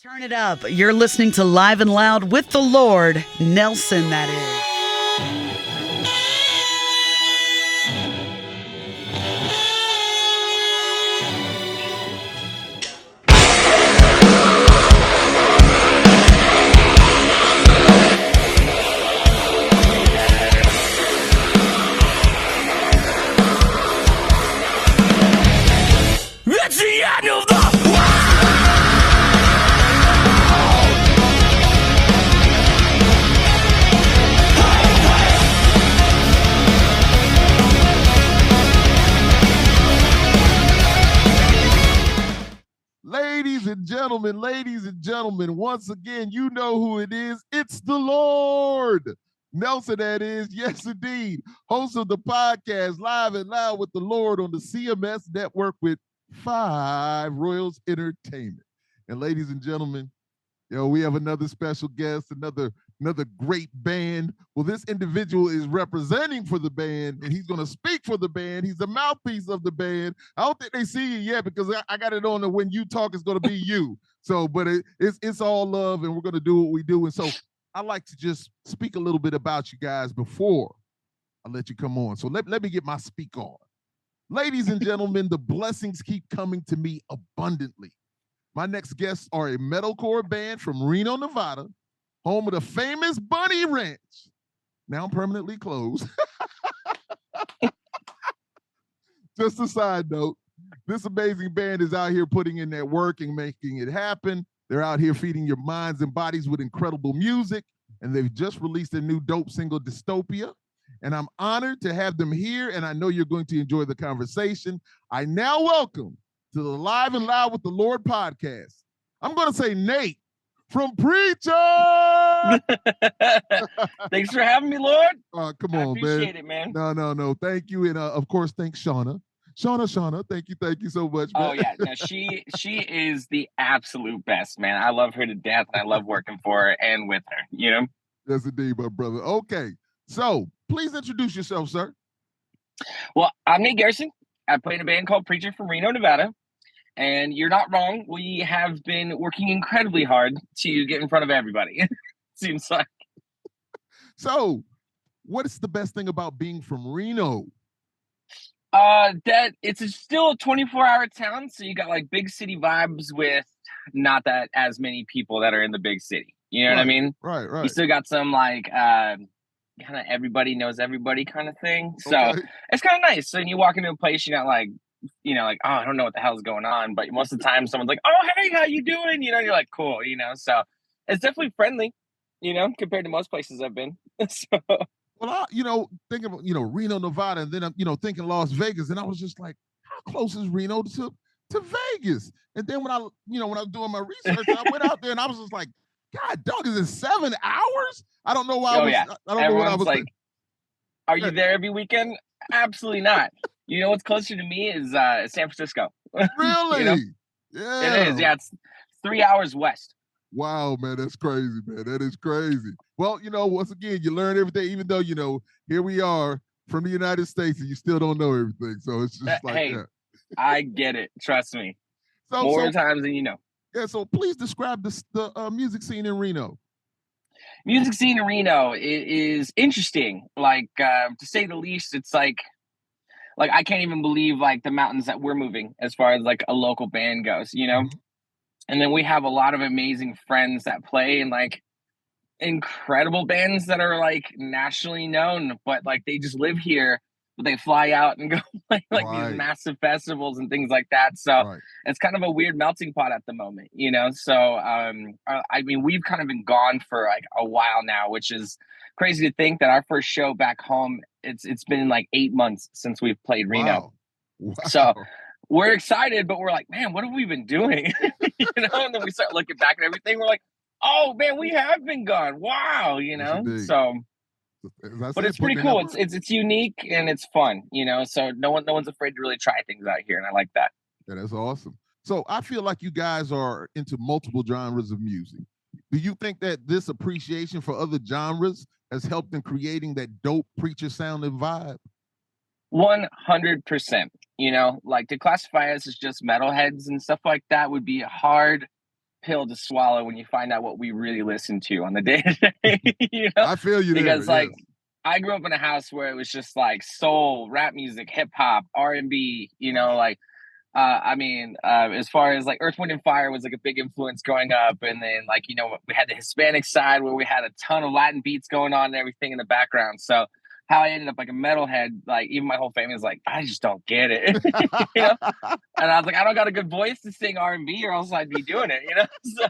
Turn it up. You're listening to Live and Loud with the Lord, Nelson, that is. It's the end of the world! Ladies and gentlemen, once again, you know who it is. It's the Lord. Nelson, that is. Yes, indeed. Host of the podcast, Live and Loud with the Lord on the CMS Network with 5 Royals Entertainment. And ladies and gentlemen, we have another special guest, another great band. Well, this individual is representing for the band, and he's going to speak for the band. He's the mouthpiece of the band. I don't think they see you yet because I got it on that when you talk, it's going to be you. So, but it's all love, and we're going to do what we do. And so I'd like to just speak a little bit about you guys before I let you come on. So let me get my speak on. Ladies and gentlemen, the blessings keep coming to me abundantly. My next guests are a metalcore band from Reno, Nevada, home of the famous Bunny Ranch, now permanently closed. Just a side note, this amazing band is out here putting in that work and making it happen. They're out here feeding your minds and bodies with incredible music, and they've just released a new dope single, Dystopia. And I'm honored to have them here, and I know you're going to enjoy the conversation. I now welcome to the Live and Loud with the Lord podcast, I'm going to say Nate from Preacher. Thanks for having me, Lord. Come on, man. I appreciate it, man. No. Thank you. And of course, thanks Shauna. Shauna, thank you so much, man. Oh, yeah. No, she is the absolute best, man. I love her to death, and I love working for her and with her, you know? Yes, indeed, my brother. Okay, so please introduce yourself, sir. Well, I'm Nate Garrison. I play in a band called Preacher from Reno, Nevada. And you're not wrong. We have been working incredibly hard to get in front of everybody. Seems like. So, what is the best thing about being from Reno? That it's still a 24-hour town, so you got like big city vibes with not that as many people that are in the big city. You know what I mean? Right. You still got some like kind of everybody knows everybody kind of thing. So It's kind of nice. So when you walk into a place, you got like, oh, I don't know what the hell's going on. But most of the time someone's like, oh, hey, how you doing? You're like, cool, So it's definitely friendly, compared to most places I've been. So. Well, thinking about, Reno, Nevada, and then I'm, thinking Las Vegas. And I was just like, how close is Reno to Vegas? And then when I was doing my research, I went out there and I was just like, God, dog, is it 7 hours? I don't know why. I don't know what I was like. Are you there every weekend? Absolutely not. You know what's closer to me is San Francisco. Really? Yeah. It is. Yeah, it's 3 hours west. Wow, man, that's crazy, man. That is crazy. Well, once again, you learn everything, even though, here we are from the United States and you still don't know everything. So it's just like, hey, I get it. Trust me. More times than you know. Yeah, so please describe the music scene in Reno. Music scene in Reno is interesting. Like, to say the least, it's like I can't even believe like the mountains that we're moving as far as like a local band goes, Mm-hmm. And then we have a lot of amazing friends that play in like incredible bands that are like nationally known, but like they just live here, but they fly out and go play like these massive festivals and things like that. So It's kind of a weird melting pot at the moment, So, I mean, we've kind of been gone for like a while now, which is crazy to think that our first show back home, it's been like 8 months since we've played Reno. Wow. So we're excited, but we're like, man, what have we been doing? And then we start looking back at everything. We're like, oh man, we have been gone. Wow. So, but it's pretty cool. It's unique and it's fun, so no one's afraid to really try things out here. And I like that. Yeah, that's awesome. So I feel like you guys are into multiple genres of music. Do you think that this appreciation for other genres has helped in creating that dope preacher sound and vibe? 100%. Like to classify us as just metalheads and stuff like that would be hard pill to swallow when you find out what we really listen to on the day to day. I feel you because there. like I grew up in a house where it was just like soul, rap music, hip hop, R&B. Like as far as like Earth, Wind, and Fire was like a big influence growing up, and then like we had the Hispanic side where we had a ton of Latin beats going on and everything in the background. So how I ended up like a metalhead, like even my whole family was like, I just don't get it, And I was like, I don't got a good voice to sing R&B, or else I'd be doing it, So,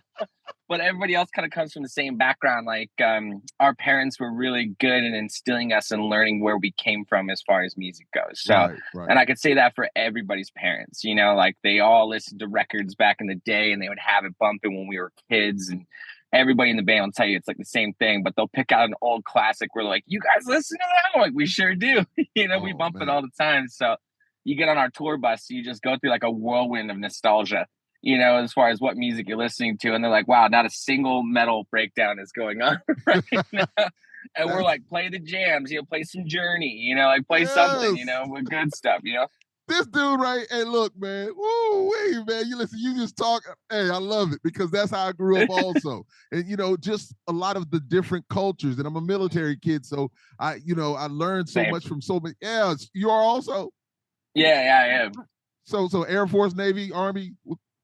but everybody else kind of comes from the same background. Like our parents were really good in instilling us and learning where we came from as far as music goes. So, right. And I could say that for everybody's parents, like they all listened to records back in the day, and they would have it bumping when we were kids, and everybody in the band will tell you it's like the same thing, but they'll pick out an old classic where like, you guys listen to that? I'm like, we sure do. We bump it all the time. So you get on our tour bus, you just go through like a whirlwind of nostalgia, as far as what music you're listening to. And they're like, wow, not a single metal breakdown is going on right now. And we're like, play the jams, play some Journey, like play something, with good stuff, This dude, right? Hey, look, man. Woo, wait, man. You listen, you just talk. Hey, I love it because that's how I grew up also. And, just a lot of the different cultures. And I'm a military kid, so I learned so much from so many. Yeah, you are also? Yeah, I am. So Air Force, Navy, Army,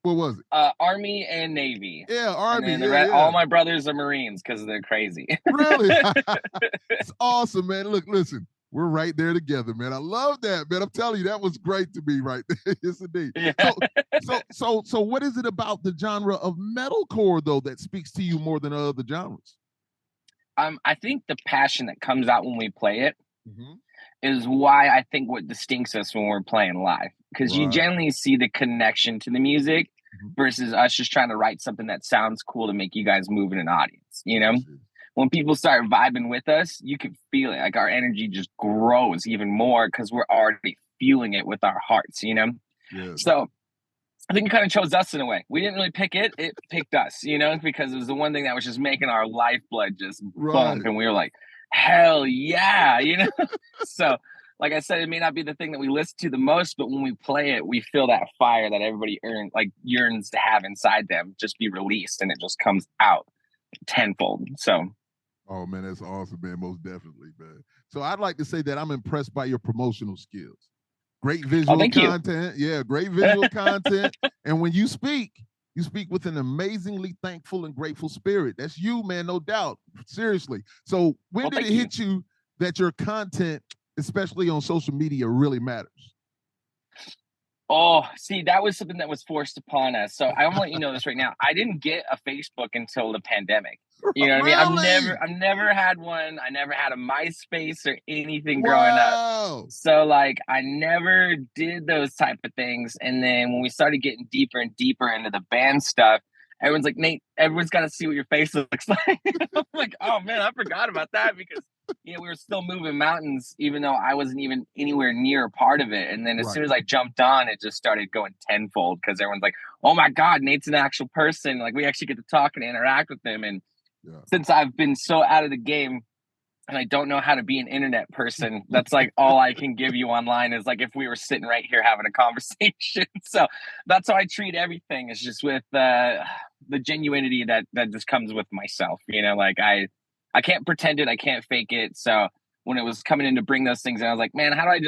what was it? Army and Navy. Yeah, Army. And then all my brothers are Marines because they're crazy. Really? It's awesome, man. Look, listen. We're right there together, man. I love that, man. I'm telling you, that was great to me right there. Yes, indeed. Yeah. So what is it about the genre of metalcore, though, that speaks to you more than other genres? I think the passion that comes out when we play it is why I think what distincts us when we're playing live. Because you generally see the connection to the music versus us just trying to write something that sounds cool to make you guys move in an audience, When people start vibing with us, you can feel it. Like our energy just grows even more because we're already feeling it with our hearts, Yeah. So I think it kind of chose us in a way. We didn't really pick it. It picked us, because it was the one thing that was just making our lifeblood just bump. And we were like, hell yeah, So like I said, it may not be the thing that we listen to the most, but when we play it, we feel that fire that everybody yearns to have inside them just be released, and it just comes out tenfold. So oh, man, that's awesome, man. Most definitely, man. So I'd like to say that I'm impressed by your promotional skills. Great visual content. Yeah, great visual content. And when you speak with an amazingly thankful and grateful spirit. That's you, man, no doubt. Seriously. So when did it hit you that your content, especially on social media, really matters? Oh, see, that was something that was forced upon us. So I want to let you know this right now. I didn't get a Facebook until the pandemic. You know what I mean? I've never had one. I never had a MySpace or anything growing up. So like I never did those type of things. And then when we started getting deeper and deeper into the band stuff, everyone's like, Nate, everyone's got to see what your face looks like. I'm like, oh man, I forgot about that because we were still moving mountains, even though I wasn't even anywhere near a part of it. And then as soon as I jumped on, it just started going tenfold because everyone's like, oh my God, Nate's an actual person. Like we actually get to talk and interact with him. And since I've been so out of the game and I don't know how to be an internet person, that's like all I can give you online is like if we were sitting right here having a conversation. So that's how I treat everything, is just with the genuinity that just comes with myself. Like I can't pretend it. I can't fake it. So when it was coming in to bring those things in, I was like, man, how do I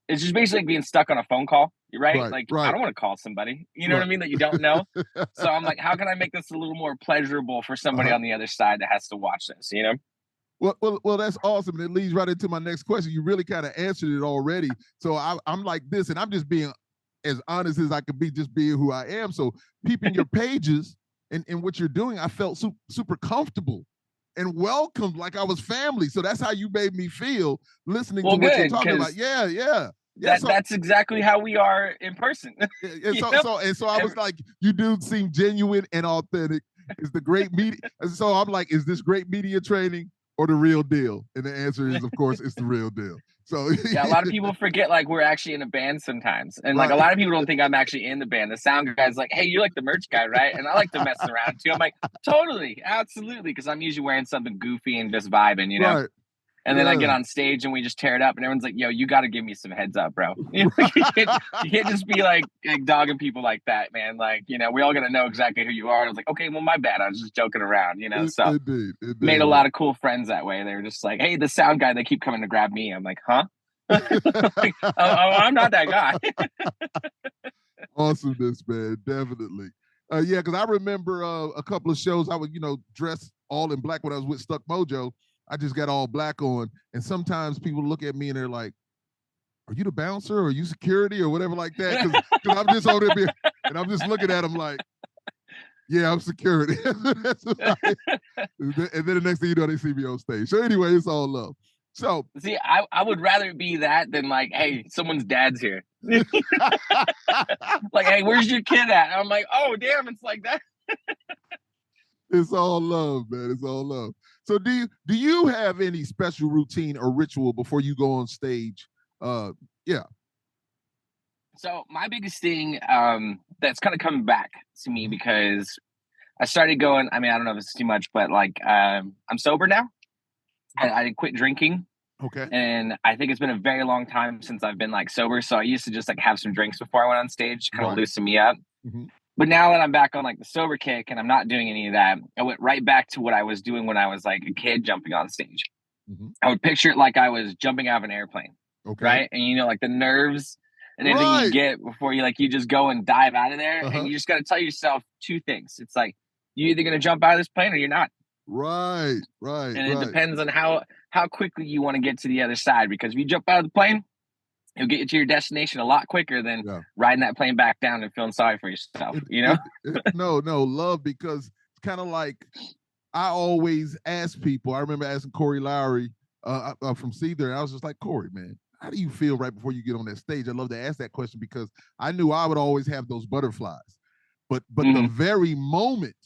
it's just basically like being stuck on a phone call, right? I don't want to call somebody, what I mean, that you don't know. So I'm like, how can I make this a little more pleasurable for somebody on the other side that has to watch this, Well, that's awesome. And it leads right into my next question. You really kind of answered it already. So I'm like this, and I'm just being as honest as I could be, just being who I am. So peeping your pages and what you're doing, I felt super comfortable and welcomed, like I was family. So that's how you made me feel listening to what you're talking about. Yeah. That's exactly how we are in person. And so I was like, you do seem genuine and authentic. Is the great media? So I'm like, is this great media training or the real deal? And the answer is, of course, it's the real deal. So a lot of people forget like we're actually in a band sometimes, and like a lot of people don't think I'm actually in the band. The sound guy's like, "Hey, you're like the merch guy, right?" And I like to mess around too. I'm like, totally, absolutely, because I'm usually wearing something goofy and just vibing, Right. And then I get on stage and we just tear it up, and everyone's like, "Yo, you got to give me some heads up, bro. You can't just be like dogging people like that, man. Like, we all got to know exactly who you are." And I was like, "Okay, well, my bad. I was just joking around, So Indeed, made a lot of cool friends that way. They were just like, "Hey, the sound guy, they keep coming to grab me." I'm like, "Huh?" Like, oh, I'm not that guy. Awesomeness, man, definitely. Yeah, because I remember a couple of shows I would, dress all in black when I was with Stuck Mojo. I just got all black on, and sometimes people look at me and they're like, "Are you the bouncer, or are you security, or whatever like that?" Because I'm just over there, and I'm just looking at them like, "Yeah, I'm security." And then the next thing you know, they see me on stage. So anyway, it's all love. So see, I would rather be that than like, "Hey, someone's dad's here." Like, "Hey, where's your kid at?" And I'm like, "Oh, damn, it's like that." It's all love, man. It's all love. So do you have any special routine or ritual before you go on stage? Yeah. So my biggest thing that's kind of coming back to me because I started going, I don't know if it's too much, but like I'm sober now. I quit drinking. Okay. And I think it's been a very long time since I've been like sober. So I used to just like have some drinks before I went on stage, kind of loosen me up. Mm-hmm. But now that I'm back on like the sober kick and I'm not doing any of that, I went right back to what I was doing when I was like a kid jumping on stage. Mm-hmm. I would picture it like I was jumping out of an airplane. Okay. Right. And like the nerves and everything you get before you just go and dive out of there. And you just got to tell yourself two things. It's like, you're either going to jump out of this plane or you're not. Right. And it depends on how quickly you want to get to the other side, because if you jump out of the plane, it'll get you to your destination a lot quicker than riding that plane back down and feeling sorry for yourself, No, love, because it's kind of like I always ask people. I remember asking Corey Lowry from Seether, and I was just like, "Corey, man, how do you feel right before you get on that stage?" I love to ask that question because I knew I would always have those butterflies. But the very moment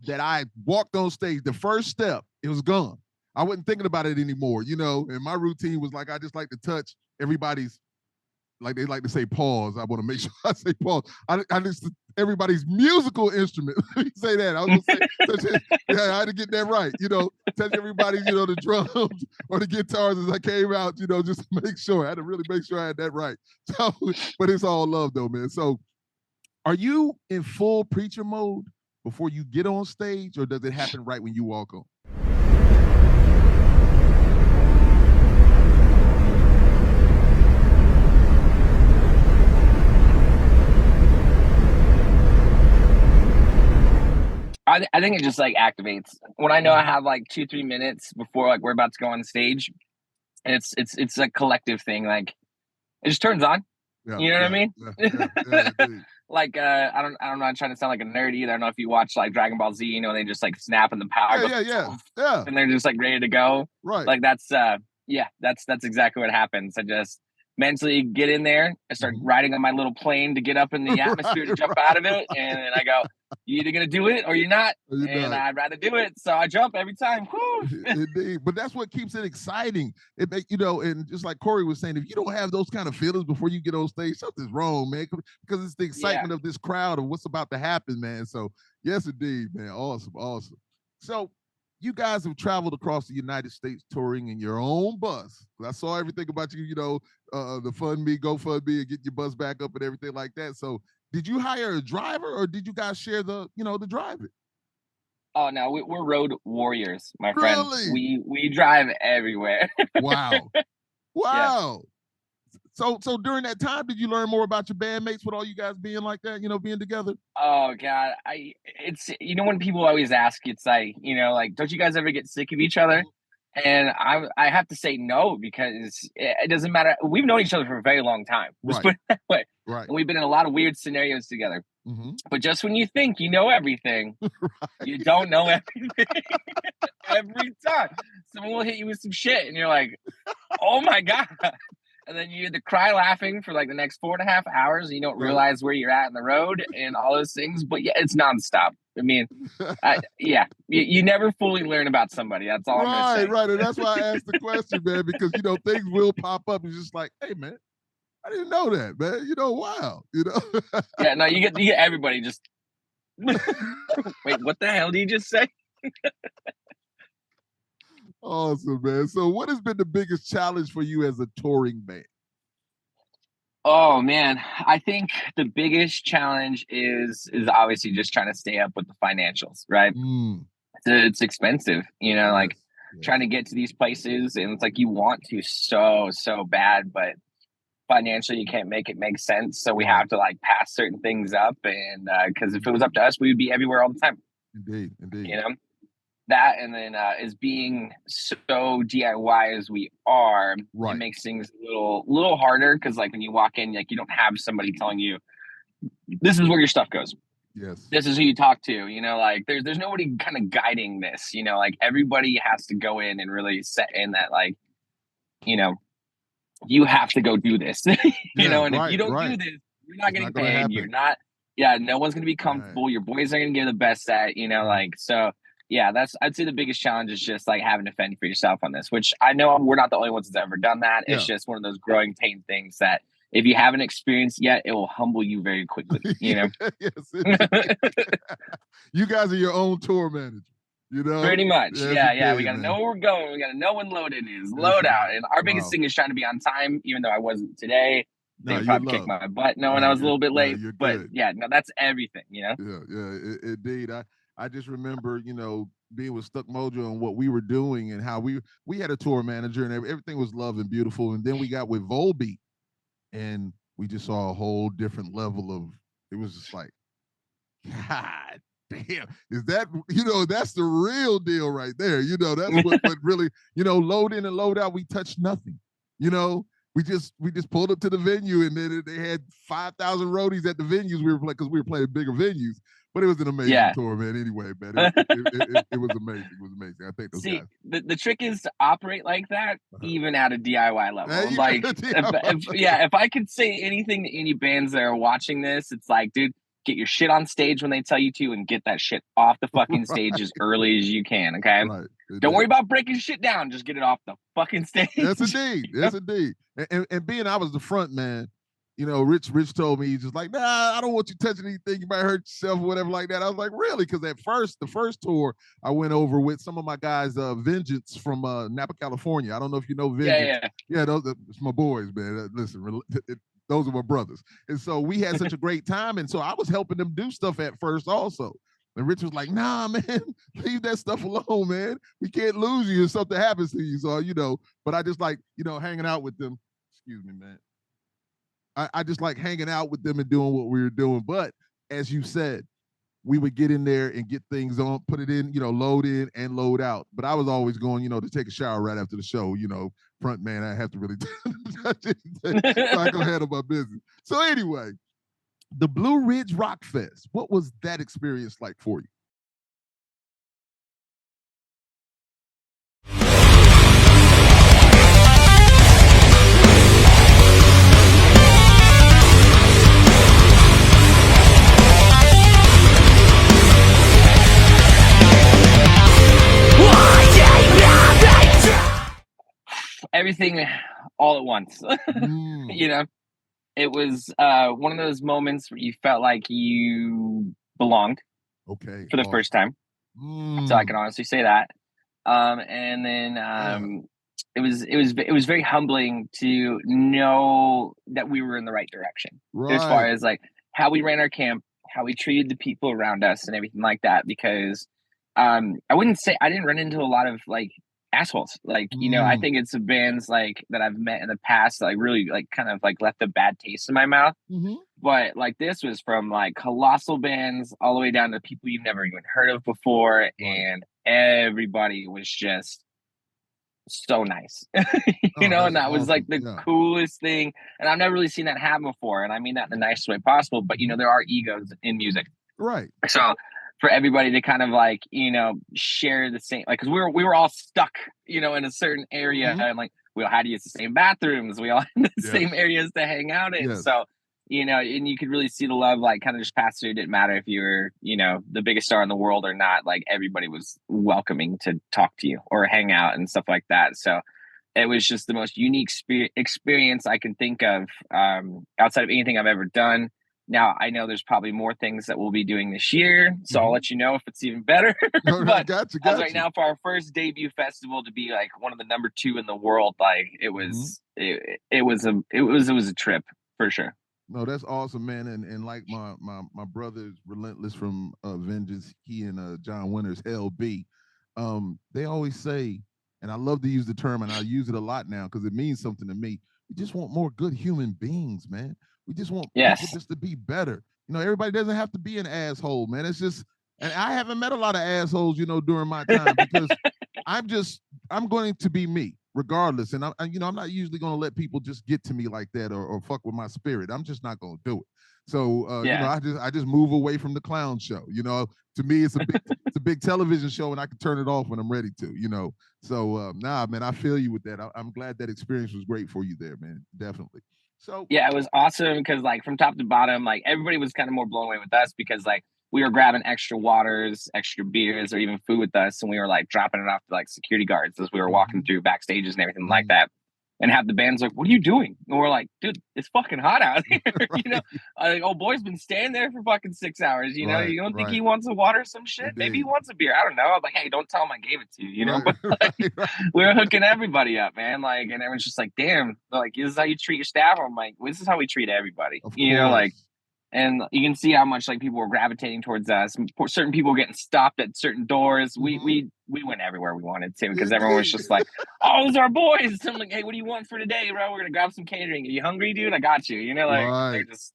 that I walked on stage, the first step, it was gone. I wasn't thinking about it anymore, and my routine was like, I just like to touch everybody's, like they like to say pause. I want to make sure I say pause. I just, everybody's musical instrument. Let me say that. I was going to say, I had to get that right. Touch everybody's, the drums or the guitars as I came out, just to make sure. I had to really make sure I had that right. So, but it's all love though, man. So are you in full preacher mode before you get on stage, or does it happen right when you walk on? I think it just like activates when I know I have like 2-3 minutes before like we're about to go on stage, and it's a collective thing. Like it just turns on. Yeah, you know what I mean? Yeah, like I'm not trying to sound like a nerd either. I don't know if you watch like Dragon Ball Z, they just like snap and the power yeah, and they're just like ready to go. Right. Like that's exactly what happens. I just mentally get in there. I start riding on my little plane to get up in the atmosphere to jump out of it, and then I go, "You're either gonna do it or you're not." I'd rather do it, so I jump every time. Indeed. But that's what keeps it exciting. It make and just like Corey was saying, if you don't have those kind of feelings before you get on stage, something's wrong, man. Because it's the excitement of this crowd of what's about to happen, man. So yes, indeed, man. Awesome. So you guys have traveled across the United States touring in your own bus. I saw everything about you, the GoFundMe, and get your bus back up and everything like that. So did you hire a driver, or did you guys share the driving? Oh no, we're road warriors, my Really? friends. We drive everywhere. Wow. Yeah. So during that time, did you learn more about your bandmates with all you guys being like that, being together? Oh God, it's when people always ask, it's like like, don't you guys ever get sick of each other? And I have to say no, because it doesn't matter. We've known each other for a very long time. Let's put it that way. Right. And we've been in a lot of weird scenarios together. But just when you think you know everything, you don't know everything. Every time someone will hit you with some shit, and you're like, "Oh my God." And then you had to cry laughing for like the next 4.5 hours, and you don't realize where you're at in the road and all those things. But yeah, it's nonstop. I mean, you never fully learn about somebody. That's all I'm gonna say. Right. And that's why I asked the question, man, because things will pop up. It's just like, hey, man, I didn't know that, man. Wow. Yeah, no, you get everybody just. Wait, what the hell did you just say? Awesome, man. So what has been the biggest challenge for you as a touring band? Oh man, I think the biggest challenge is obviously just trying to stay up with the financials, right? Mm, It's expensive, like yes, trying yes. to get to these places, and it's like you want to so bad, but financially you can't make it make sense. So we Right. have to like pass certain things up, and because if it was up to us, we would be everywhere all the time, Indeed, you indeed. know. That and then is being so DIY as we are, it Right. makes things a little harder because like when you walk in, like you don't have somebody telling you this is where your stuff goes. Yes. This is who you talk to, like there's nobody kind of guiding this, like everybody has to go in and really set in that like, you know, you have to go do this, Yeah, and if you right, don't do right. this, you're not It's not getting gonna paid. You're happen. not, yeah, no one's gonna be Right. comfortable. Your boys are gonna give the best at, Mhm. like so. Yeah, I'd say the biggest challenge is just like having to fend for yourself on this, which I know we're not the only ones that's ever done that. It's Yeah. just one of those growing pain things that if you haven't experienced yet, it will humble you very quickly. Yeah, yes, indeed. You guys are your own tour manager, you know? Pretty much. Yes, Yeah. We indeed, got to know man. where we're going. We got to know when loading is. Yes, Load out. indeed. And our biggest Wow. thing is trying to be on time, even though I wasn't today. They No, would you're probably kick loved. my butt knowing No, I was a little bit no, late. you're But good. yeah, no, that's everything. Yeah, yeah, indeed. I just remember, being with Stuck Mojo and what we were doing and how we had a tour manager and everything was love and beautiful. And then we got with Volbeat and we just saw a whole different level of. It was just like, God damn, is that that's the real deal right there. That's what really, load in and load out, we touched nothing. You know, we just pulled up to the venue and then they had 5,000 roadies at the venues we were playing because we were playing bigger venues. But it was an amazing Yeah. tour, man. Anyway, man, it was amazing. It was amazing. I think those See, guys. the trick is to operate like that, Uh-huh. even at a DIY level. You Like, got the if I could say anything to any bands that are watching this, it's like, dude, get your shit on stage when they tell you to, and get that shit off the fucking stage as early as you can. Okay, right. don't worry about breaking shit down. Just get it off the fucking stage. Yes, indeed. Yes, indeed. And being I was the front man, Rich told me, he's just like, nah, I don't want you touching anything. You might hurt yourself or whatever like that. I was like, really? Because the first tour I went over with some of my guys, Vengeance from Napa, California. I don't know if you know Vengeance. Yeah. Yeah, it's my boys, man. Listen, those are my brothers. And so we had such a great time. And so I was helping them do stuff at first also. And Rich was like, nah, man, leave that stuff alone, man. We can't lose you if something happens to you. So, but I just like, hanging out with them. Excuse me, man. I just like hanging out with them and doing what we were doing. But as you said, we would get in there and get things on, put it in, load in and load out. But I was always going, to take a shower right after the show, front man, I have to really so I go handle my business. So anyway, the Blue Ridge Rock Fest, what was that experience like for you? Everything all at once. Mm, It was one of those moments where you felt like you belonged okay, for the awesome. first time. So I can honestly say that. And then Yeah, it was very humbling to know that we were in the right direction as far right. as like how we ran our camp, how we treated the people around us, and everything like that. Because I wouldn't say I didn't run into a lot of like assholes. Like I Mm, think it's the bands like that I've met in the past that like really like kind of like left a bad taste in my mouth. mm-hmm. But like this was from like colossal bands all the way down to people you've never even heard of before, Right. and everybody was just so nice. Oh, And that's that was like awesome. the Yeah, coolest thing. And I've never really seen that happen before. And I mean that in the nicest way possible, but mm-hmm. there are egos in music. Right. So for everybody to kind of like, share the same, like, cause we were all stuck, in a certain area, Mm-hmm. and like we all had to use the same bathrooms. We all had the Yes. same areas to hang out in. Yes. So, and you could really see the love, like kind of just pass through. It didn't matter if you were, the biggest star in the world or not, like everybody was welcoming to talk to you or hang out and stuff like that. So it was just the most unique experience I can think of, outside of anything I've ever done. Now I know there's probably more things that we'll be doing this year, so I'll let you know if it's even better. No, no, But got you. as right now, for our first debut festival to be like one of the number 2 in the world, like it was it was a trip for sure. No, that's awesome, man. And like my brother's Relentless from Vengeance, he and John Winters, LB, they always say, and I love to use the term, and I use it a lot now because it means something to me. We just want more good human beings, man. We just want people just to be better. You know, everybody doesn't have to be an asshole, man. It's just, and I haven't met a lot of assholes, you know, during my time because I'm going to be me regardless. And I'm not usually going to let people just get to me like that or fuck with my spirit. I'm just not going to do it. So, you know, I just move away from the clown show. You know, to me, it's a big television show, and I can turn it off when I'm ready to. You know, so nah, man, I feel you with that. I'm glad that experience was great for you there, man. Definitely. So yeah, it was awesome because like from top to bottom, like everybody was kind of more blown away with us because like we were grabbing extra waters, extra beers, or even food with us, and we were like dropping it off to like security guards as we were walking through backstages and everything like that. And have the band's like, "What are you doing?" And we're like, "Dude, it's fucking hot out here." You know, like, old boy's been standing there for fucking 6 hours. You know, you don't think he wants a water, or some shit? Maybe he wants a beer. I don't know. I was like, "Hey, don't tell him I gave it to you." You know, but like, we were hooking everybody up, man. Like, and everyone's just like, "Damn, like this is how you treat your staff." I'm like, "This is how we treat everybody." You know, like. And you can see how much like people were gravitating towards us. Certain people were getting stopped at certain doors. We went everywhere we wanted to because everyone was just like, "Oh, those are our boys." So I'm like, "Hey, what do you want for today, bro? We're gonna grab some catering. Are you hungry, dude? I got you." You know, like they're just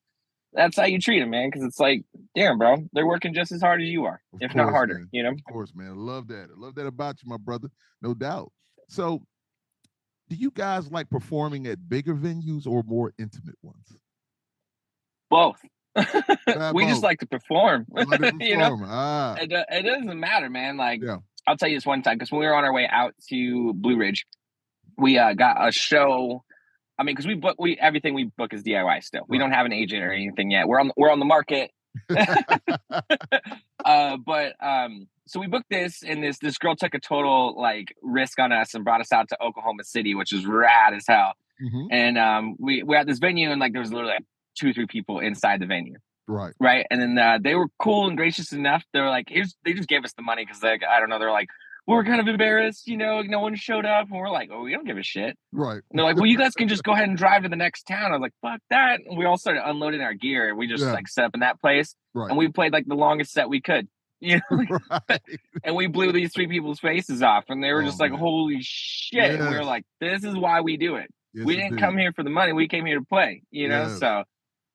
that's how you treat them, man. Because it's like, damn, bro, they're working just as hard as you are, if not harder. Man. You know, of course, man. I love that. I love that about you, my brother. No doubt. So, do you guys like performing at bigger venues or more intimate ones? Both. We just like to perform. You know, it doesn't matter, man. Like, I'll tell you this one time because when we were on our way out to Blue Ridge, we got a show. I mean, because everything we book is DIY still. We don't have an agent or anything yet. We're on the market. So we booked this, and this girl took a total like risk on us and brought us out to Oklahoma City, which is rad as hell. And we're at this venue, and like there was literally like 2 or 3 people inside the venue. Right. And then they were cool and gracious enough. They were like, they just gave us the money because like, I don't know, they're like, we're kind of embarrassed, you know, no one showed up. And we're like, oh, we don't give a shit. Right. And they're like, well, you guys can just go ahead and drive to the next town. I was like, fuck that. And we all started unloading our gear. We just like set up in that place. And we played like the longest set we could. You know? And we blew these 3 people's faces off. And they were just like, holy shit. And we were like, this is why we do it. We didn't come here for the money. We came here to play, you know? So,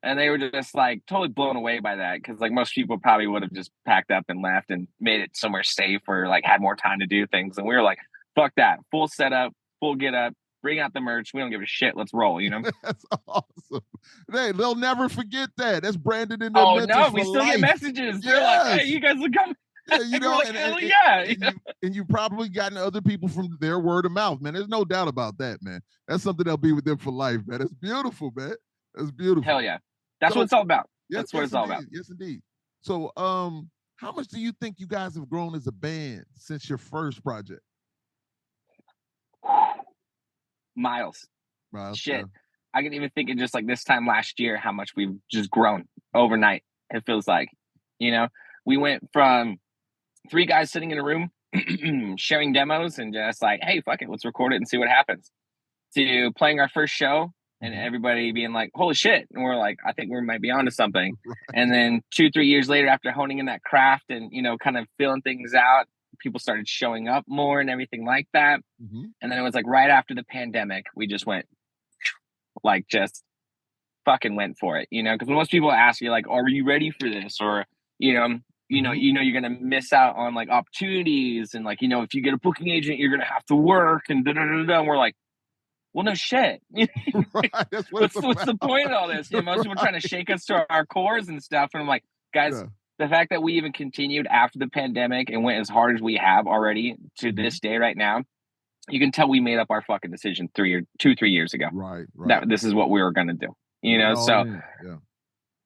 and they were just like totally blown away by that because like most people probably would have just packed up and left and made it somewhere safe or like had more time to do things. And we were like, fuck that. Full setup, full get up, bring out the merch. We don't give a shit. Let's roll, you know? That's awesome. They'll never forget that. That's branded in their Oh, mentors no, for we still life. Get messages. They're like, hey, you guys will come. Yeah, you know, like, and you probably gotten other people from their word of mouth, man. There's no doubt about that, man. That's something that'll be with them for life, man. That's beautiful, man. That's beautiful. Hell yeah. That's what it's all about. That's what it's all about. Yes, indeed. So, how much do you think you guys have grown as a band since your first project? Miles. Shit. Yeah. I can even think of just like this time last year, how much we've just grown overnight. It feels like, you know, we went from 3 guys sitting in a room sharing demos and just like, hey, fuck it, let's record it and see what happens, to playing our first show and everybody being like, holy shit. And we're like, I think we might be onto something. And then 2-3 years later, after honing in that craft and, you know, kind of feeling things out, people started showing up more and everything like that. And then it was like right after the pandemic, we just went like, just fucking went for it, you know, because most people ask you like, are you ready for this? Or, you know, you're going to miss out on like opportunities. And like, you know, if you get a booking agent, you're going to have to work and da-da-da-da. And we're like, well, no shit. That's what's the point of all this? You know, most people trying to shake us to our cores and stuff. And I'm like, guys, the fact that we even continued after the pandemic and went as hard as we have already to this day right now, you can tell we made up our fucking decision 3 years ago. Right. That this is what we were going to do, you know? So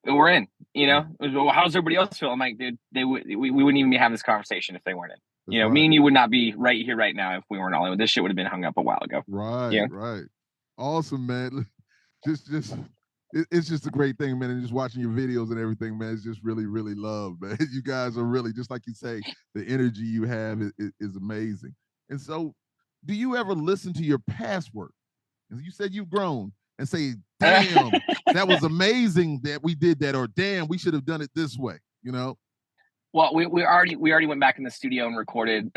we're in, you know? Well, how's everybody else feel? I'm like, dude, we wouldn't even be having this conversation if they weren't in. That's you know, me and you would not be right here right now if we weren't all in. This shit would have been hung up a while ago. Right. Awesome, man. Just it's just a great thing, man. And just watching your videos and everything, man, it's just really, really love, man. You guys are really, just like you say, the energy you have is amazing. And so, do you ever listen to your past work? As you said, you've grown, and say, damn, that was amazing that we did that, or damn, we should have done it this way, you know? Well, we already went back in the studio and recorded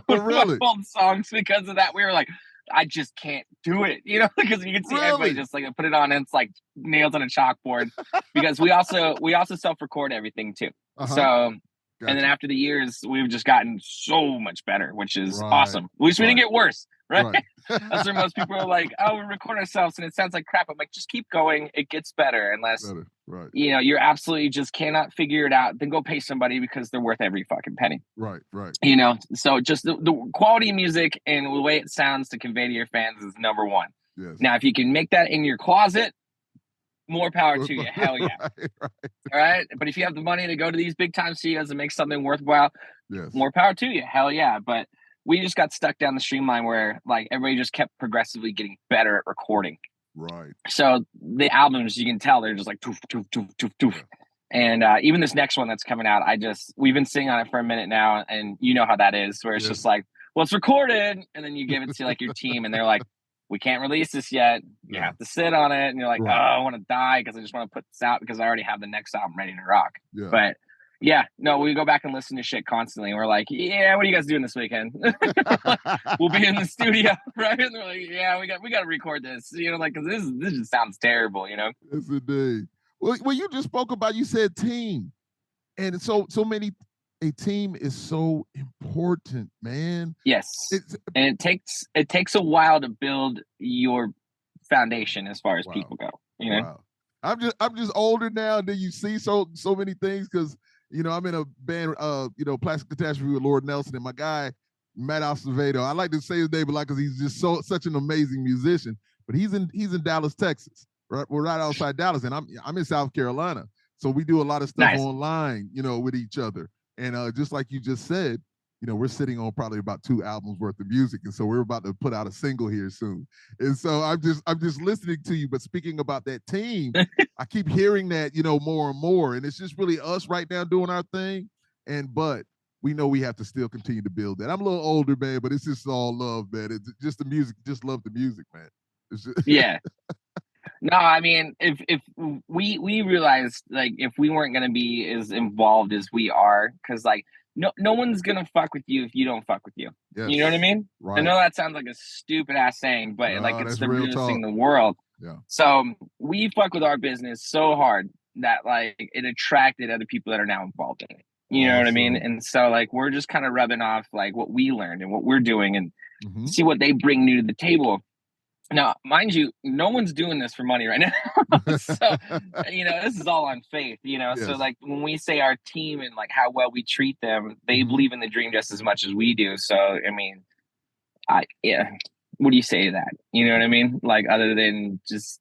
really? old songs because of that. We were like, I just can't do it, you know, because you can see everybody just like put it on and it's like nails on a chalkboard. Because we also self-record everything too. So and then after the years, we've just gotten so much better, which is awesome. We didn't get worse, right? That's where most people are like, oh, we record ourselves and it sounds like crap. I'm like, just keep going. It gets better unless, you know, you're absolutely just cannot figure it out. Then go pay somebody because they're worth every fucking penny. Right. You know, so just the quality of music and the way it sounds to convey to your fans is number one. Yes. Now, if you can make that in your closet, more power to you. Hell yeah. All right. But if you have the money to go to these big time studios and make something worthwhile, more power to you. Hell yeah. But we just got stuck down the streamline where like everybody just kept progressively getting better at recording. Right. So the albums, you can tell they're just like toof, toof, toof, toof, toof. And even this next one that's coming out, we've been sitting on it for a minute now, and you know how that is, where it's just like, well, it's recorded, and then you give it to like your team, and they're like, we can't release this yet. You have to sit on it, and you're like, oh, I want to die because I just want to put this out because I already have the next album ready to rock. Yeah. But yeah, no, we go back and listen to shit constantly, and we're like, yeah, what are you guys doing this weekend? We'll be in the studio, right? And they're like, yeah, we got to record this, you know, like, because this just sounds terrible, you know. Yes, indeed. Well, you just spoke about, you said team, and so many. A team is so important, man. Yes, and it takes a while to build your foundation as far as people go. You know, I'm just older now than you see so many things, because you know I'm in a band, you know, Plastic Catastrophe with Lord Nelson, and my guy Matt Acevedo. I like to say his name a lot because he's just such an amazing musician. But he's in Dallas, Texas. Right, we're right outside Dallas, and I'm in South Carolina, so we do a lot of stuff online, you know, with each other. And just like you just said, you know, we're sitting on probably about 2 albums worth of music, and so we're about to put out a single here soon. And so I'm just listening to you. But speaking about that team, I keep hearing that, you know, more and more, and it's just really us right now doing our thing. But we know we have to still continue to build that. I'm a little older, man, but it's just all love, man. It's just the music, just love the music, man. Yeah. No, I mean, if we realized, like, if we weren't going to be as involved as we are, because, like, no one's going to fuck with you if you don't fuck with you. Yes. You know what I mean? Right. I know that sounds like a stupid-ass saying, but, like, it's the realest thing in the world. Yeah. So we fuck with our business so hard that, like, it attracted other people that are now involved in it. You know what I mean? And so, like, we're just kind of rubbing off, like, what we learned and what we're doing and see what they bring new to the table. Now, mind you, no one's doing this for money right now. So, you know, this is all on faith, you know. Yes. So, like, when we say our team and, like, how well we treat them, they believe in the dream just as much as we do. So, I mean, what do you say to that? You know what I mean? Like, other than just,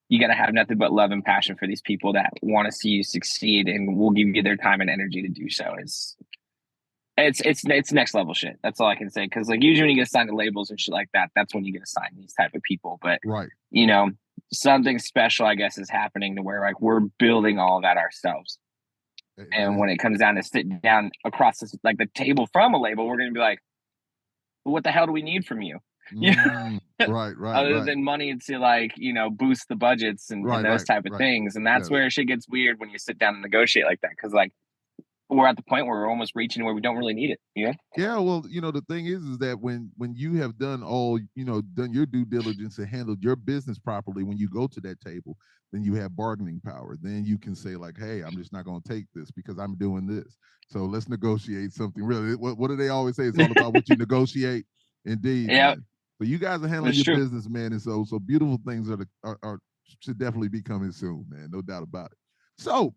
you got to have nothing but love and passion for these people that want to see you succeed and will give you their time and energy to do so. It's next level shit. That's all I can say. Because, like, usually when you get assigned to labels and shit like that, that's when you get assigned these type of people. But you know, something special, I guess, is happening to where, like, we're building all of that ourselves. And when it comes down to sitting down across this, like, the table from a label, we're gonna be like, well, what the hell do we need from you? Right. Other than money to, like, you know, boost the budgets and those type of things. And that's where shit gets weird when you sit down and negotiate like that. Because, like, we're at the point where we're almost reaching where we don't really need it. You know? Yeah. Well, you know, the thing is that when you have done done your due diligence and handled your business properly, when you go to that table, then you have bargaining power. Then you can say, like, hey, I'm just not going to take this because I'm doing this. So let's negotiate something. Really, what do they always say? It's all about what you negotiate. Indeed. Yeah. So you guys are handling your business, man. And so beautiful things are should definitely be coming soon, man. No doubt about it. So,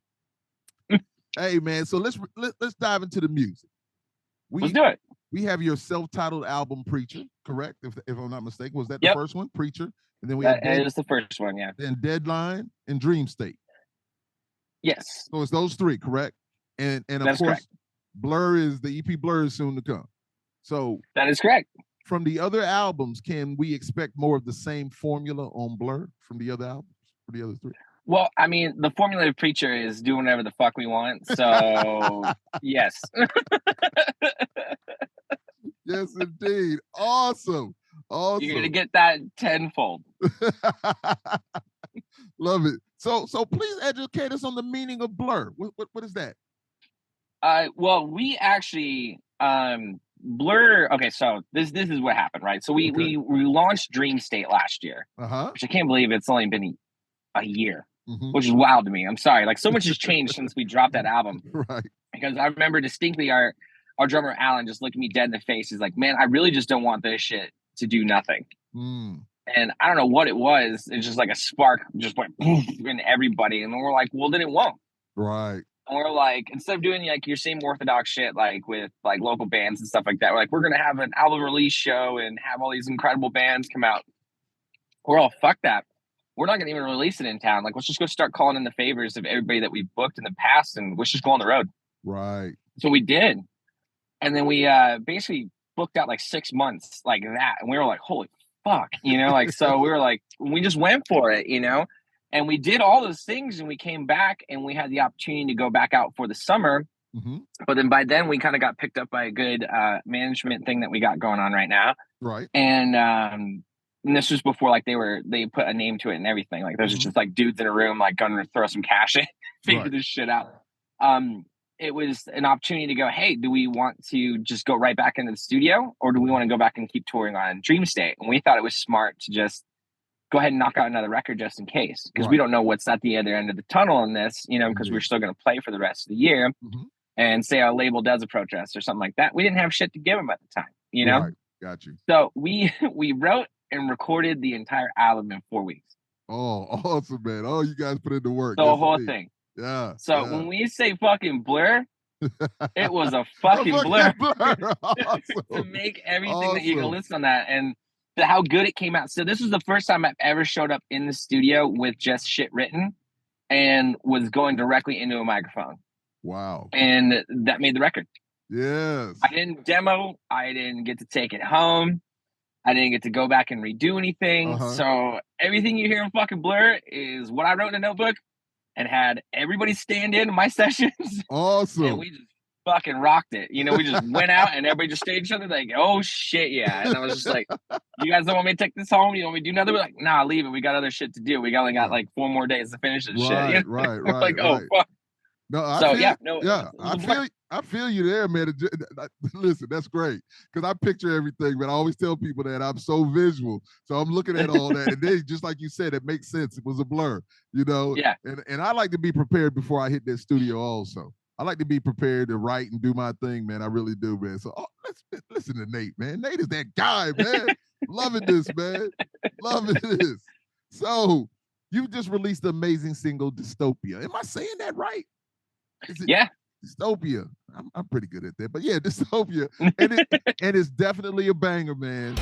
hey, man, so let's dive into the music. Let's do it. We have your self-titled album, Preacher, correct? If I'm not mistaken, was that the first one, Preacher? And then we have it was the first one, yeah. Then Deadline and Dream State. Yes. So it's those 3, correct? And of course, correct. The EP Blur is soon to come. So that is correct. From the other albums, can we expect more of the same formula on Blur from the other albums, for the other 3? Well, I mean, the formula of Preacher is do whatever the fuck we want. So, yes. Yes, indeed. Awesome. You're going to Awesome. get that tenfold. Love it. So please educate us on the meaning of blur. What is that? Well, we actually Blur. Okay, so this is what happened, right? So we launched Dream State last year, which I can't believe it's only been a year, which is wild to me. I'm sorry, like so much has changed since we dropped that album. Right. Because I remember distinctly our drummer Alan just looking me dead in the face. He's like, "Man, I really just don't want this shit to do nothing." And I don't know what it was. It's just like a spark just went in everybody, and then we're like, "Well, then it won't." Right. And we're like, instead of doing like your same orthodox shit, like with like local bands and stuff like that, we're like, we're gonna have an album release show and have all these incredible bands come out. We're all, fuck that. We're not gonna even release it in town. Like, let's just go start calling in the favors of everybody that we've booked in the past, and let's just go on the road. Right. So we did, and then we basically booked out like 6 months like that, and we were like, holy fuck, like so we were like, we just went for it, and we did all those things, and we came back, and we had the opportunity to go back out for the summer. But then by then we kind of got picked up by a good management thing that we got going on right now. Right. And this was before like they put a name to it and everything. Like there's just like dudes in a room like gonna throw some cash in, figure this shit out. It was an opportunity to go, hey, do we want to just go right back into the studio, or do we want to go back and keep touring on Dream State? And we thought it was smart to just go ahead and knock out another record just in case, because we don't know what's at the other end of the tunnel in this, because we're still going to play for the rest of the year. And say our label does approach us or something like that. We didn't have shit to give them at the time, Right. Got you. So we wrote and recorded the entire album in 4 weeks. Oh, awesome, man. Oh, you guys put in the work. The whole thing. Yeah. So when we say fucking Blur, it was a fucking blur. Awesome. To make everything that you can listen on that, and how good it came out. So this was the first time I've ever showed up in the studio with just shit written and was going directly into a microphone. Wow. And that made the record. Yes. I didn't demo. I didn't get to take it home. I didn't get to go back and redo anything. So everything you hear in fucking Blur is what I wrote in a notebook and had everybody stand in my sessions. Awesome. And we just fucking rocked it. We just went out and everybody just stayed each other like, oh shit, yeah. And I was just like, you guys don't want me to take this home? You want me to do another? We're like, nah, leave it. We got other shit to do. We only got like 4 more days to finish this shit. Right. Like, oh fuck. No, I feel you there, man. Listen, that's great, because I picture everything, but I always tell people that I'm so visual, so I'm looking at all that, and then just like you said, it makes sense. It was a blur, Yeah. And I like to be prepared before I hit that studio. Also, I like to be prepared to write and do my thing, man. I really do, man. So let's listen to Nate, man. Nate is that guy, man. Loving this, man. Loving this. So you just released the amazing single "Dystopia." Am I saying that right? Yeah. Dystopia. I'm pretty good at that, but yeah, Dystopia, and it's definitely a banger, man.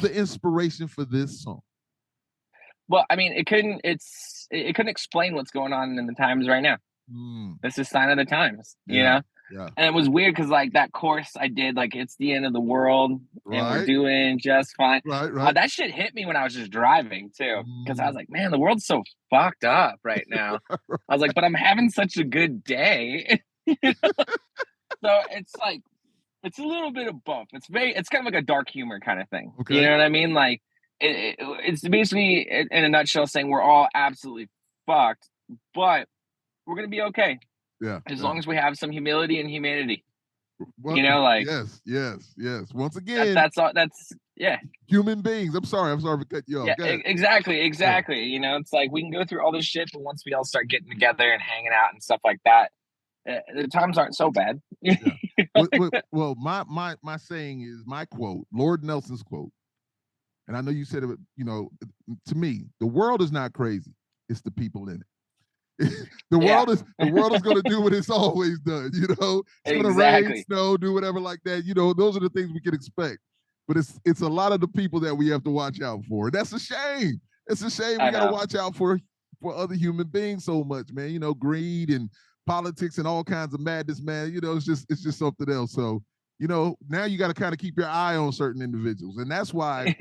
The inspiration for this song? Well, I mean, it couldn't explain what's going on in the times right now. This is sign of the times, Yeah. And it was weird because like that chorus I did, like it's the end of the world and we're doing just fine. Right. That shit hit me when I was just driving too, because I was like, man, the world's so fucked up right now. I was like, but I'm having such a good day. So it's like, it's a little bit of both. It's kind of like a dark humor kind of thing. Okay. You know what I mean? Like it's basically in a nutshell saying we're all absolutely fucked, but we're going to be okay. Yeah. As long as we have some humility and humanity. Well, yes. Once again, that's all. That's human beings. I'm sorry to cut you off. Yeah, exactly. Yeah. It's like we can go through all this shit, but once we all start getting together and hanging out and stuff like that, the times aren't so bad. Yeah. Well, my saying is my quote, Lord Nelson's quote, and I know you said it. You know, to me, the world is not crazy; it's the people in it. the world is going to do what it's always done. You know, it's going to rain, snow, do whatever like that. You know, those are the things we can expect. But it's a lot of the people that we have to watch out for. And that's a shame. It's a shame we got to watch out for other human beings so much, man. You know, greed and politics and all kinds of madness, man. You know, it's just something else. So, you know, now you got to kind of keep your eye on certain individuals. And that's why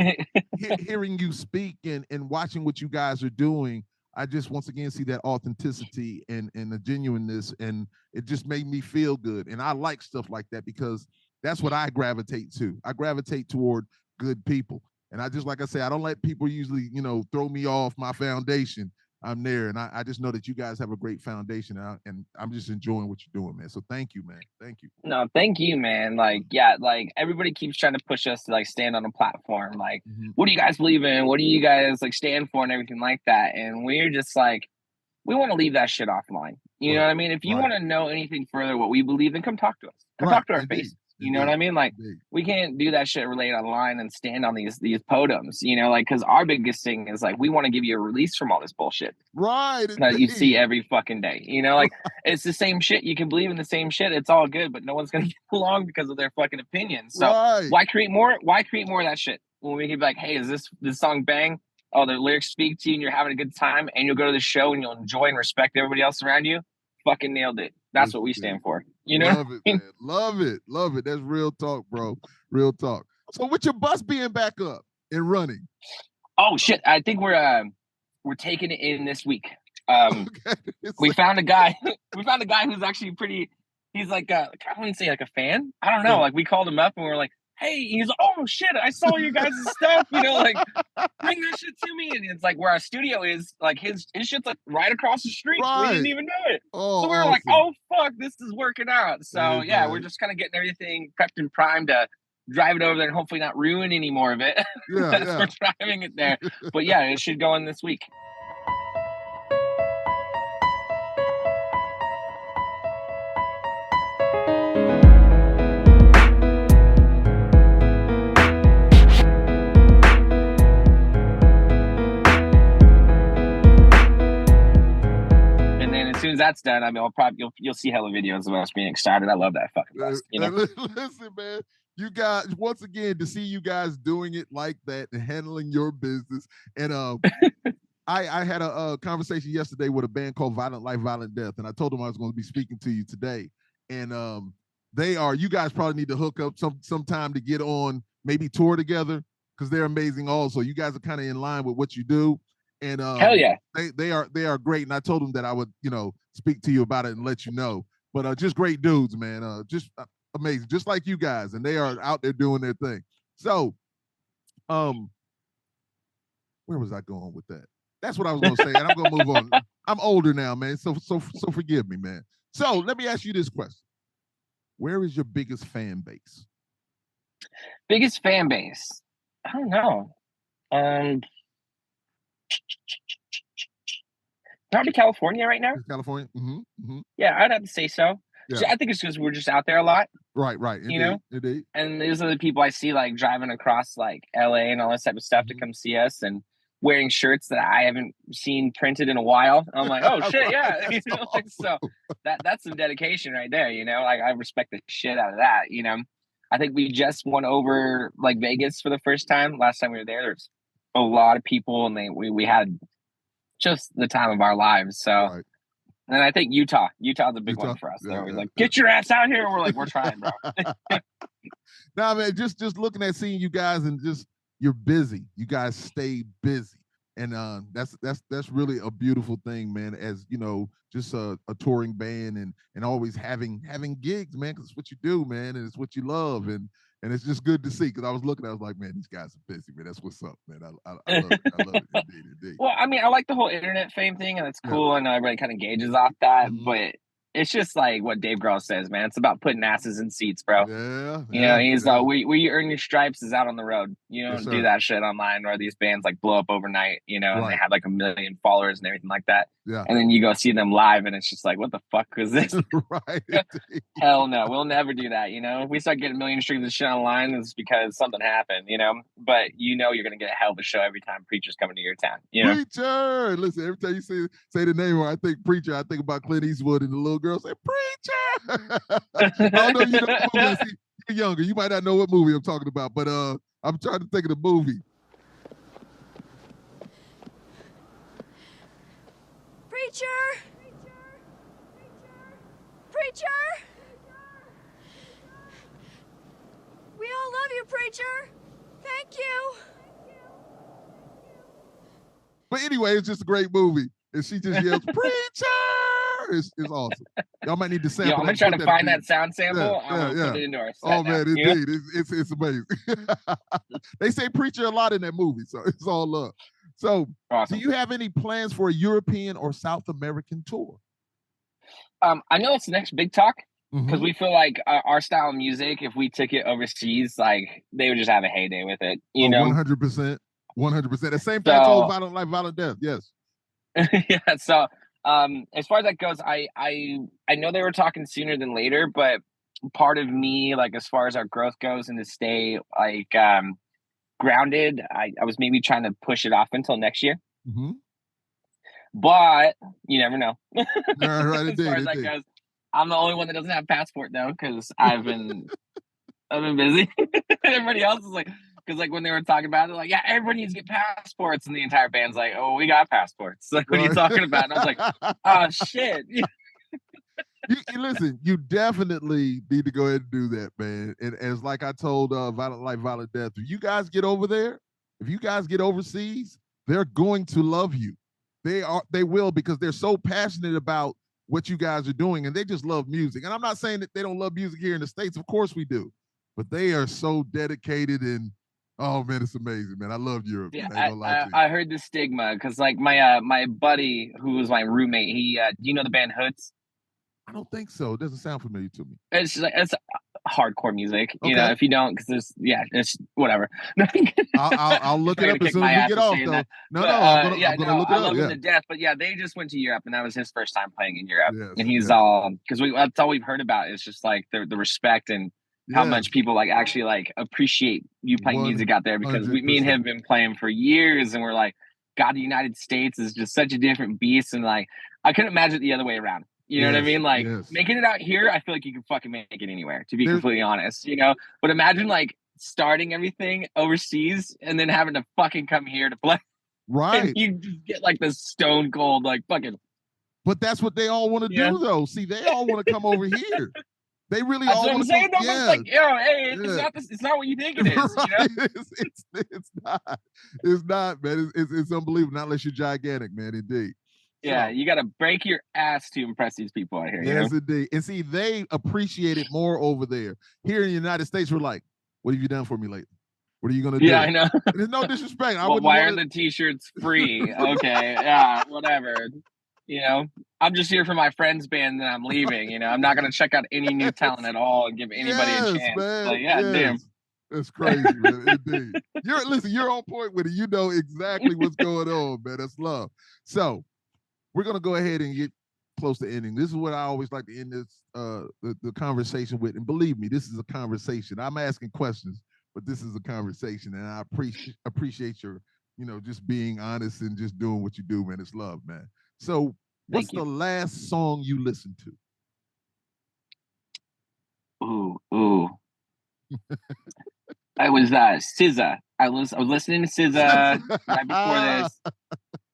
hearing you speak and watching what you guys are doing, I just once again see that authenticity and the genuineness, and it just made me feel good. And I like stuff like that because that's what I gravitate to. I gravitate toward good people. And I just, like I say, I don't let people usually, you know, throw me off my foundation. I'm there, and I just know that you guys have a great foundation, and I'm just enjoying what you're doing, man. So thank you, man. Thank you. No, thank you, man. Like, yeah, like everybody keeps trying to push us to like stand on a platform. Like, what do you guys believe in? What do you guys like stand for and everything like that? And we're just like, we want to leave that shit offline. You know what I mean? If you want to know anything further what we believe, then come talk to us. Come talk to our face. You know what I mean? Like, we can't do that shit related online and stand on these podiums, you know, like, because our biggest thing is like, we want to give you a release from all this bullshit. Right. That you see every fucking day, you know, like, it's the same shit. You can believe in the same shit. It's all good, but no one's going to get along because of their fucking opinions. So why create more? Why create more of that shit when we can be like, hey, is this song bang? Oh, the lyrics speak to you and you're having a good time and you'll go to the show and you'll enjoy and respect everybody else around you. Fucking nailed it. That's what we stand for. You know? Love it, man. Love it. Love it. That's real talk, bro. Real talk. So with your bus being back up and running. Oh shit. I think we're taking it in this week. We found a guy. We found a guy who's actually pretty, he's like I wouldn't say like a fan. I don't know. Like we called him up and we were like, hey, he's like, oh shit, I saw you guys' stuff, you know, like bring that shit to me. And it's like where our studio is, like his shit's like right across the street. We didn't even know it. So we were like, oh fuck, this is working out. So yeah, we're just kind of getting everything prepped and primed to drive it over there and hopefully not ruin any more of it. We're driving it there. But yeah, it should go in this week. As soon as that's done, I mean, you'll see hella videos of us being excited. I love that fucking bus, you know? Listen, man, you guys, once again, to see you guys doing it like that and handling your business. And I had a conversation yesterday with a band called Violent Life, Violent Death, and I told them I was going to be speaking to you today. And you guys probably need to hook up sometime to get on, maybe tour together, because they're amazing also. You guys are kind of in line with what you do. And hell yeah, they are great. And I told them that I would, you know, speak to you about it and let you know. But just great dudes, man. Just amazing, just like you guys. And they are out there doing their thing. So, where was I going with that? That's what I was going to say. And I'm going to move on. I'm older now, man. So forgive me, man. So let me ask you this question: where is your biggest fan base? Biggest fan base? I don't know. Probably California right now. California. Yeah, I'd have to say so. Yeah. I think it's because we're just out there a lot. Right. Indeed, you know, indeed. And there's other people I see like driving across like LA and all this type of stuff to come see us and wearing shirts that I haven't seen printed in a while. I'm like, oh shit, yeah. You know, like, so that's some dedication right there. You know, like I respect the shit out of that. You know, I think we just won over like Vegas for the first time. Last time we were there's a lot of people and we had just the time of our lives. So, and I think Utah's a big one for us. They're always like, get your ass out here. And we're like, we're trying, bro. Nah, man, just looking at seeing you guys and just, you're busy. You guys stay busy. And that's really a beautiful thing, man, as, you know, just a touring band and always having gigs, man, because it's what you do, man, and it's what you love. And it's just good to see, because I was looking, I was like, man, these guys are busy, man. That's what's up, man. I love it. I love it. Indeed. Well, I mean, I like the whole internet fame thing, and it's cool, and everybody kind of gauges off that, but it's just like what Dave Grohl says, man. It's about putting asses in seats, bro. You know, he's like, where you earn your stripes is out on the road. You don't do that shit online, or these bands like blow up overnight, you know, and they have like 1 million followers and everything like that. Yeah. And then you go see them live, and it's just like, what the fuck was this? Right. Hell no, we'll never do that. If we start getting a million streams of shit online, it's because something happened. But you're gonna get a hell of a show every time Preacher's coming to your town. Preacher. Listen, every time you say the name, or I think Preacher, I think about Clint Eastwood, and the little girl say Preacher. I don't know if you know the movie. See, you're younger, you might not know what movie I'm talking about, but I'm trying to think of the movie. Preacher! Preacher! We all love you, Preacher! Thank you! But anyway, it's just a great movie. And she just yells, Preacher! It's awesome. Y'all might need to sample. I'm gonna try to find that sound sample. I'm gonna put it into our set. Oh man, indeed. It's amazing. They say Preacher a lot in that movie, so it's all love. So awesome. Do you have any plans for a European or South American tour? I know it's the next big talk, because we feel like our style of music, if we took it overseas, like they would just have a heyday with it. 100%. 100%. The same thing I told Violent Life, Violent Death. Yes. Yeah. So as far as that goes, I know they were talking sooner than later, but part of me, like as far as our growth goes and to stay like grounded, I was maybe trying to push it off until next year. But you never know. Right, as far as that goes, I'm the only one that doesn't have a passport though, because I've been busy. Everybody else is like, because like when they were talking about it, they're like, yeah, everybody needs to get passports, and the entire band's like, oh, we got passports. Like, what are you talking about? And I was like, oh shit. Listen, you definitely need to go ahead and do that, man. And as like I told Violent Life, Violent Death, if you guys get over there, if you guys get overseas, they're going to love you. They will, because they're so passionate about what you guys are doing, and they just love music. And I'm not saying that they don't love music here in the States. Of course we do. But they are so dedicated, and oh man, it's amazing, man. I love Europe. Yeah, I heard the stigma, because like my buddy who was my roommate, he do you know the band Hoods? I don't think so. It doesn't sound familiar to me. It's hardcore music, you know. If you don't, because it's whatever. I'll look it up as soon as we get off, though. I'm gonna look it up. I love them to death, but yeah, they just went to Europe, and that was his first time playing in Europe, and he's all, because that's all we've heard about. It's just like the respect and how much people like actually like appreciate you playing music out there, because me and him have been playing for years, and we're like, God, the United States is just such a different beast, and like I couldn't imagine it the other way around. You know what I mean? Like making it out here, I feel like you can fucking make it anywhere, to be completely honest, you know? But imagine like starting everything overseas and then having to fucking come here to play. Right. And you just get like this stone cold, like fucking. But that's what they all want to do, though. See, they all want to come over here. They really all want to say, like, yo, hey, it's not what you think it is. Right. You know? It's not. It's not, man. It's unbelievable. Not unless you're gigantic, man. Indeed. Yeah, you got to break your ass to impress these people out here. Yes, you know? indeed. And see, they appreciate it more over there. Here in the United States, we're like, what have you done for me lately? What are you going to do? Yeah, I know. There's no disrespect. Why are the t-shirts free? Okay, yeah, whatever. You know, I'm just here for my friend's band, and I'm leaving. You know, I'm not going to check out any new talent at all and give anybody a chance. Man, like, damn. That's crazy, man. Indeed. You're on point with it. You know exactly what's going on, man. That's love. So we're going to go ahead and get close to ending. This is what I always like to end this the conversation with. And believe me, this is a conversation. I'm asking questions, but this is a conversation. And I appreciate your, just being honest and just doing what you do, man. It's love, man. So what's the last song you listened to? Ooh. I was SZA. I was listening to SZA right before this.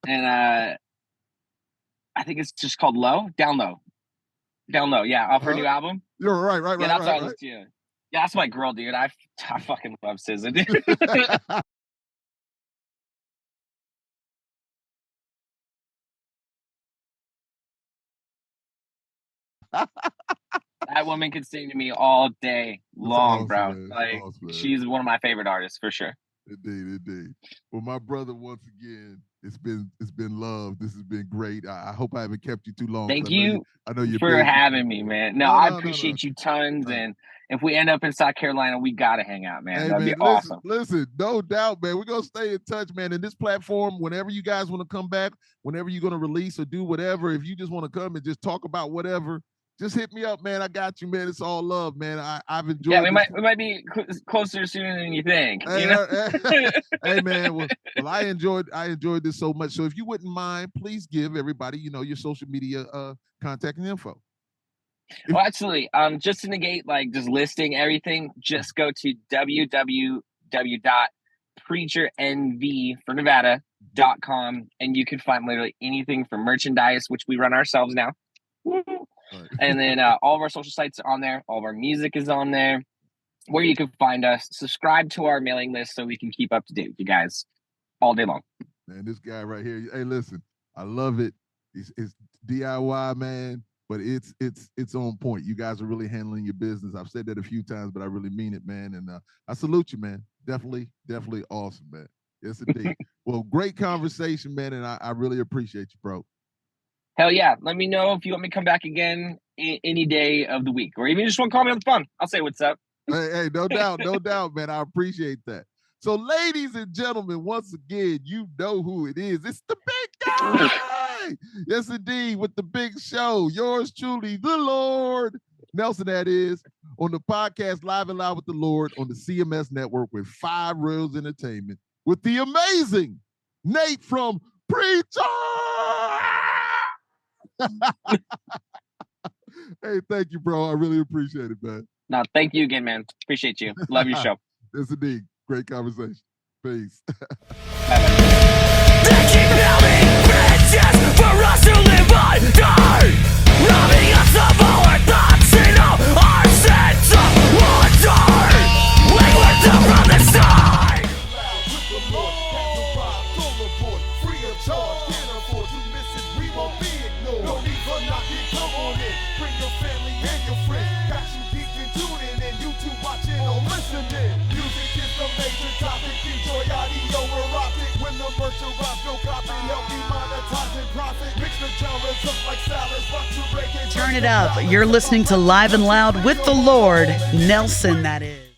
And I think it's just called Down Low. Yeah, off her new album. You're right. Yeah, that's what I was doing. Yeah, that's my girl, dude. I fucking love SZA, dude. That woman can sing to me all day long, bro. Man. Like she's one of my favorite artists for sure. Indeed. Well, my brother, once again, it's been love. This has been great. I hope I haven't kept you too long. Thank you I know you're for busy. having me, man. No, I appreciate you tons. No. And if we end up in South Carolina, we got to hang out, man. Hey, That'd man, be awesome. Listen, no doubt, man. We're going to stay in touch, man. And this platform, whenever you guys want to come back, whenever you're going to release or do whatever, if you just want to come and just talk about whatever, just hit me up, man. I got you, man. It's all love, man. I've enjoyed. Yeah, we might be closer sooner than you think. Hey, you know? Hey, man. Well, I enjoyed this so much. So if you wouldn't mind, please give everybody, your social media contact and info. Well, absolutely. Just to negate, like, just listing everything, just go to www.preachernv.com, and you can find literally anything from merchandise, which we run ourselves now. Right. And then all of our social sites are on there. All of our music is on there, where you can find us. Subscribe to our mailing list so we can keep up to date with you guys all day long. Man, this guy right here. Hey, listen, I love it. It's DIY, man. But it's on point. You guys are really handling your business. I've said that a few times, but I really mean it, man. And I salute you, man. Definitely awesome, man. Yes, indeed. Well, great conversation, man. And I really appreciate you, bro. Hell yeah. Let me know if you want me to come back again any day of the week. Or even just want to call me on the phone. I'll say what's up. Hey, no doubt, man. I appreciate that. So, ladies and gentlemen, once again, you know who it is. It's the big guy. Yes, indeed, with the big show. Yours truly, the Lord. Nelson, that is, on the podcast Live and Loud with the Lord on the CMS Network with 5 Royals Entertainment with the amazing Nate from Preacher. Hey, thank you, bro. I really appreciate it, man. No, thank you again, man. Appreciate you. Love your show. Yes, indeed. Great conversation. Peace. They keep building bridges for us to live under, robbing us of all our thoughts and all our sense of wonder. We were done from the start. Free of charge, can't afford to miss it. We won't be ignored. No need for knocking. Come on in, bring your family and your friends. Got you geeked and tuning in, YouTube watching or listening. Music is the major topic. Enjoy audio erotic. When the merch arrives, go copy. Help me monetize and profit. Mix the genres up like salads. Rock to reggae. Turn it up. You're listening to Live and Loud with the Lord, Nelson, that is.